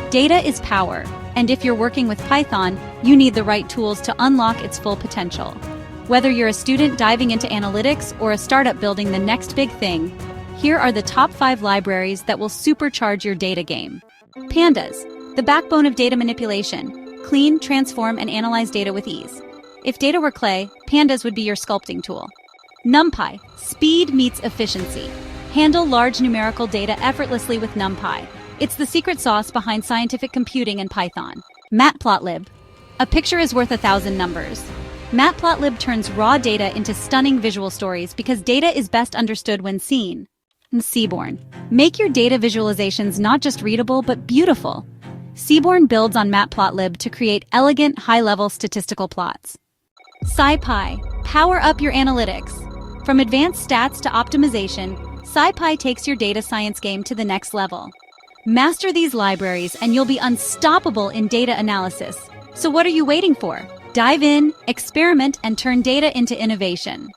Data is power, and if you're working with Python, you need the right tools to unlock its full potential. Whether you're a student diving into analytics or a startup building the next big thing, here are the top 5 libraries that will supercharge your data game. Pandas, the backbone of data manipulation. Clean, transform, and analyze data with ease. If data were clay, Pandas would be your sculpting tool. Numpy, speed meets efficiency. Handle large numerical data effortlessly with Numpy. It's the secret sauce behind scientific computing in Python. Matplotlib, a picture is worth 1,000 numbers. Matplotlib turns raw data into stunning visual stories because data is best understood when seen. Seaborn, make your data visualizations not just readable but beautiful. Seaborn builds on Matplotlib to create elegant, high-level statistical plots. Scipy, power up your analytics. From advanced stats to optimization, Scipy takes your data science game to the next level. Master these libraries and you'll be unstoppable in data analysis. So what are you waiting for? Dive in, experiment, and turn data into innovation.